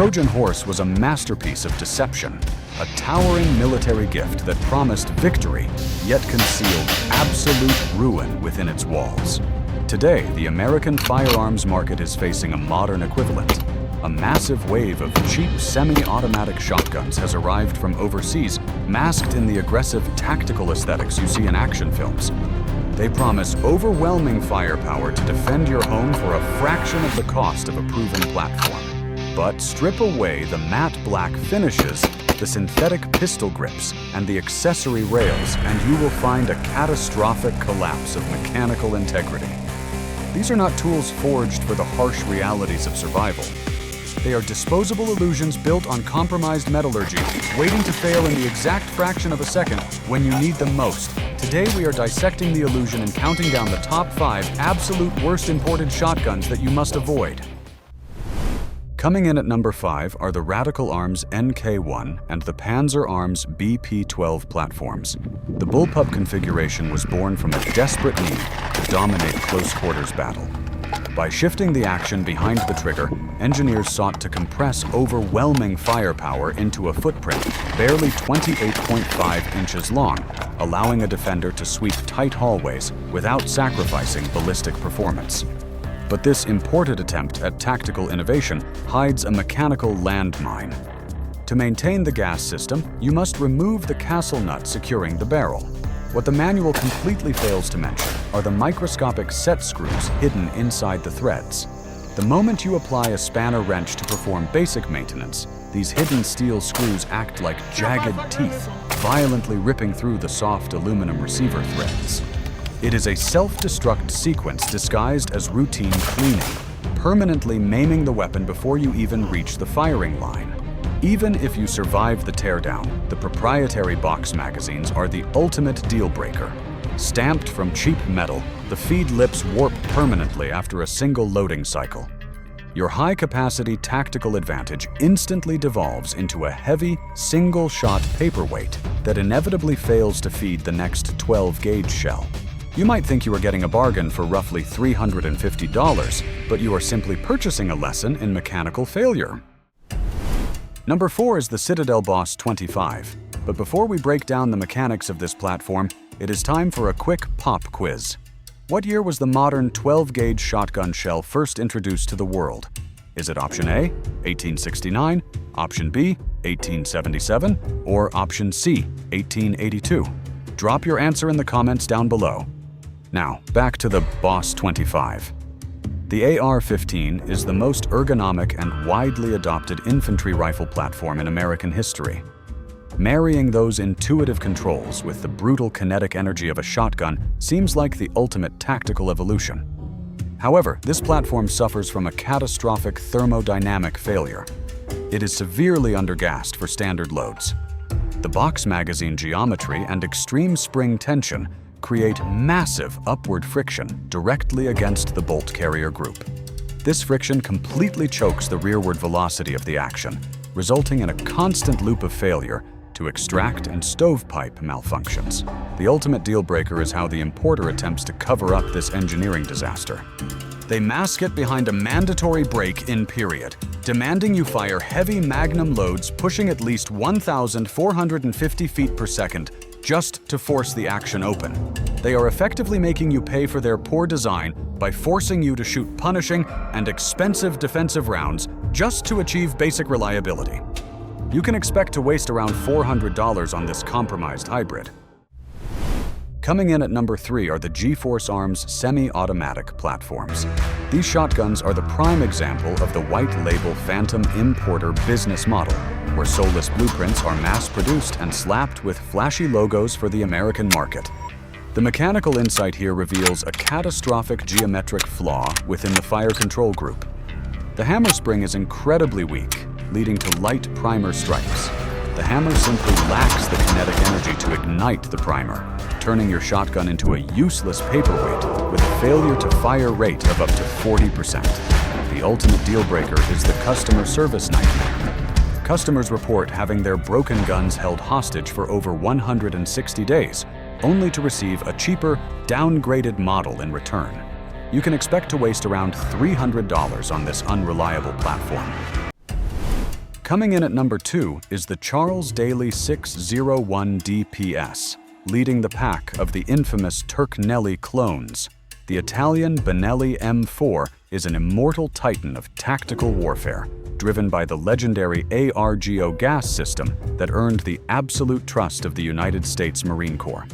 Trojan horse was a masterpiece of deception, a towering military gift that promised victory, yet concealed absolute ruin within its walls. Today, the American firearms market is facing a modern equivalent. A massive wave of cheap semi-automatic shotguns has arrived from overseas, masked in the aggressive tactical aesthetics you see in action films. They promise overwhelming firepower to defend your home for a fraction of the cost of a proven platform. But strip away the matte black finishes, the synthetic pistol grips, and the accessory rails, and you will find a catastrophic collapse of mechanical integrity. These are not tools forged for the harsh realities of survival. They are disposable illusions built on compromised metallurgy, waiting to fail in the exact fraction of a second when you need them most. Today we are dissecting the illusion and counting down the top 5 absolute worst imported shotguns that you must avoid. Coming in at number 5 are the Radikal Arms NK1 and the Panzer Arms BP-12 platforms. The bullpup configuration was born from a desperate need to dominate close-quarters battle. By shifting the action behind the trigger, engineers sought to compress overwhelming firepower into a footprint barely 28.5 inches long, allowing a defender to sweep tight hallways without sacrificing ballistic performance. But this imported attempt at tactical innovation hides a mechanical landmine. To maintain the gas system, you must remove the castle nut securing the barrel. What the manual completely fails to mention are the microscopic set screws hidden inside the threads. The moment you apply a spanner wrench to perform basic maintenance, these hidden steel screws act like jagged teeth, violently ripping through the soft aluminum receiver threads. It is a self-destruct sequence disguised as routine cleaning, permanently maiming the weapon before you even reach the firing line. Even if you survive the teardown, the proprietary box magazines are the ultimate deal breaker. Stamped from cheap metal, the feed lips warp permanently after a single loading cycle. Your high-capacity tactical advantage instantly devolves into a heavy, single-shot paperweight that inevitably fails to feed the next 12-gauge shell. You might think you are getting a bargain for roughly $350, but you are simply purchasing a lesson in mechanical failure. Number 4 is the Citadel Boss 25. But before we break down the mechanics of this platform, it is time for a quick pop quiz. What year was the modern 12-gauge shotgun shell first introduced to the world? Is it option A, 1869, option B, 1877, or option C, 1882? Drop your answer in the comments down below. Now, back to the Boss 25. The AR-15 is the most ergonomic and widely adopted infantry rifle platform in American history. Marrying those intuitive controls with the brutal kinetic energy of a shotgun seems like the ultimate tactical evolution. However, this platform suffers from a catastrophic thermodynamic failure. It is severely undergassed for standard loads. The box magazine geometry and extreme spring tension create massive upward friction directly against the bolt carrier group. This friction completely chokes the rearward velocity of the action, resulting in a constant loop of failure to extract and stovepipe malfunctions. The ultimate deal breaker is how the importer attempts to cover up this engineering disaster. They mask it behind a mandatory break-in period, demanding you fire heavy magnum loads pushing at least 1,450 feet per second just to force the action open. They are effectively making you pay for their poor design by forcing you to shoot punishing and expensive defensive rounds just to achieve basic reliability. You can expect to waste around $400 on this compromised hybrid. Coming in at number 3 are the GForce Arms semi-automatic platforms. These shotguns are the prime example of the white-label Phantom importer business model, where soulless blueprints are mass-produced and slapped with flashy logos for the American market. The mechanical insight here reveals a catastrophic geometric flaw within the fire control group. The hammer spring is incredibly weak, leading to light primer strikes. The hammer simply lacks the kinetic energy to ignite the primer, turning your shotgun into a useless paperweight with a failure to fire rate of up to 40%. The ultimate deal breaker is the customer service nightmare. Customers report having their broken guns held hostage for over 160 days, only to receive a cheaper, downgraded model in return. You can expect to waste around $300 on this unreliable platform. Coming in at number 2 is the Charles Daly 601 DPS, leading the pack of the infamous Turknelli clones. The Italian Benelli M4 is an immortal titan of tactical warfare, driven by the legendary ARGO gas system that earned the absolute trust of the United States Marine Corps.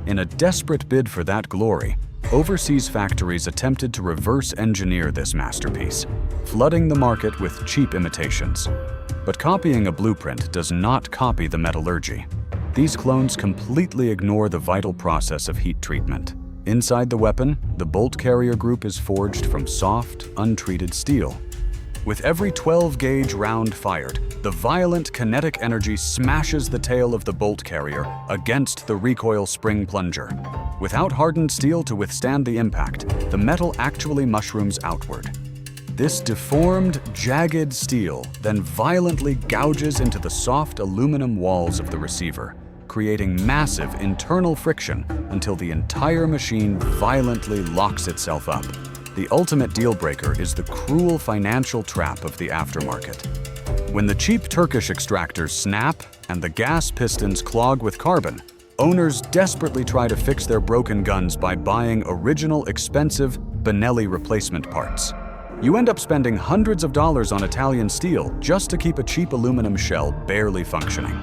In a desperate bid for that glory, overseas factories attempted to reverse engineer this masterpiece, flooding the market with cheap imitations. But copying a blueprint does not copy the metallurgy. These clones completely ignore the vital process of heat treatment. Inside the weapon, the bolt carrier group is forged from soft, untreated steel. With every 12-gauge round fired, the violent kinetic energy smashes the tail of the bolt carrier against the recoil spring plunger. Without hardened steel to withstand the impact, the metal actually mushrooms outward. This deformed, jagged steel then violently gouges into the soft aluminum walls of the receiver, creating massive internal friction until the entire machine violently locks itself up. The ultimate deal breaker is the cruel financial trap of the aftermarket. When the cheap Turkish extractors snap and the gas pistons clog with carbon, owners desperately try to fix their broken guns by buying original expensive Benelli replacement parts. You end up spending hundreds of dollars on Italian steel just to keep a cheap aluminum shell barely functioning.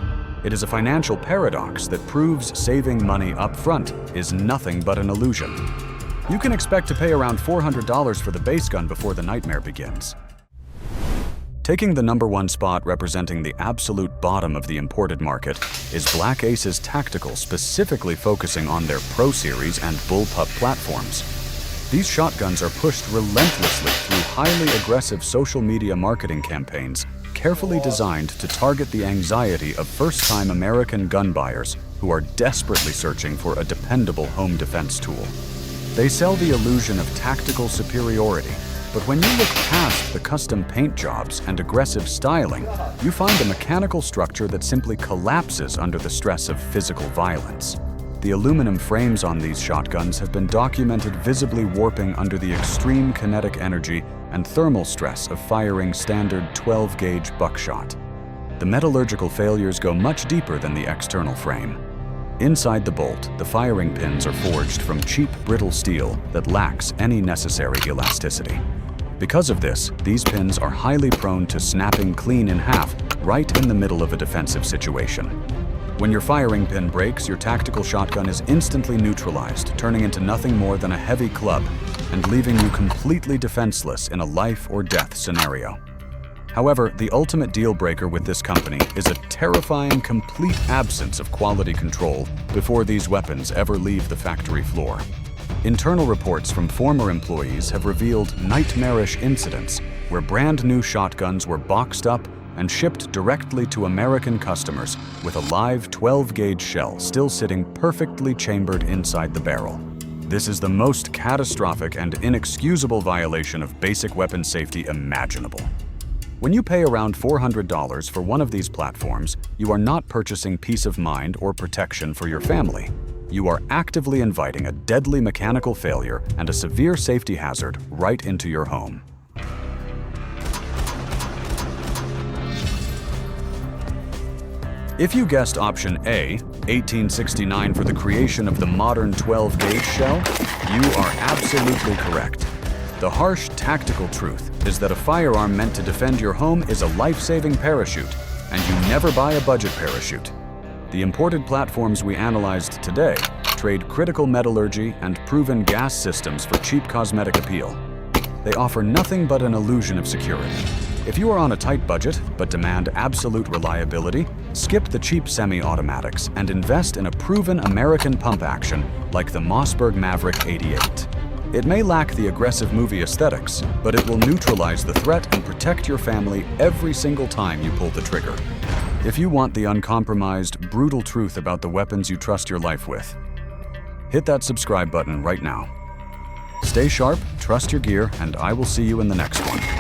It is a financial paradox that proves saving money up front is nothing but an illusion. You can expect to pay around $400 for the base gun before the nightmare begins. Taking the number 1 spot representing the absolute bottom of the imported market is Black Ace's Tactical, specifically focusing on their Pro Series and Bullpup platforms. These shotguns are pushed relentlessly through highly aggressive social media marketing campaigns, carefully designed to target the anxiety of first-time American gun buyers who are desperately searching for a dependable home defense tool. They sell the illusion of tactical superiority, but when you look past the custom paint jobs and aggressive styling, you find a mechanical structure that simply collapses under the stress of physical violence. The aluminum frames on these shotguns have been documented visibly warping under the extreme kinetic energy and thermal stress of firing standard 12-gauge buckshot. The metallurgical failures go much deeper than the external frame. Inside the bolt, the firing pins are forged from cheap, brittle steel that lacks any necessary elasticity. Because of this, these pins are highly prone to snapping clean in half right in the middle of a defensive situation. When your firing pin breaks, your tactical shotgun is instantly neutralized, turning into nothing more than a heavy club and leaving you completely defenseless in a life or death scenario. However, the ultimate deal breaker with this company is a terrifying, complete absence of quality control before these weapons ever leave the factory floor. Internal reports from former employees have revealed nightmarish incidents where brand new shotguns were boxed up and shipped directly to American customers with a live 12-gauge shell still sitting perfectly chambered inside the barrel. This is the most catastrophic and inexcusable violation of basic weapon safety imaginable. When you pay around $400 for one of these platforms, you are not purchasing peace of mind or protection for your family. You are actively inviting a deadly mechanical failure and a severe safety hazard right into your home. If you guessed option A, 1869 for the creation of the modern 12-gauge shell, you are absolutely correct. The harsh tactical truth is that a firearm meant to defend your home is a life-saving parachute, and you never buy a budget parachute. The imported platforms we analyzed today trade critical metallurgy and proven gas systems for cheap cosmetic appeal. They offer nothing but an illusion of security. If you are on a tight budget but demand absolute reliability, skip the cheap semi-automatics and invest in a proven American pump action like the Mossberg Maverick 88. It may lack the aggressive movie aesthetics, but it will neutralize the threat and protect your family every single time you pull the trigger. If you want the uncompromised, brutal truth about the weapons you trust your life with, hit that subscribe button right now. Stay sharp, trust your gear, and I will see you in the next one.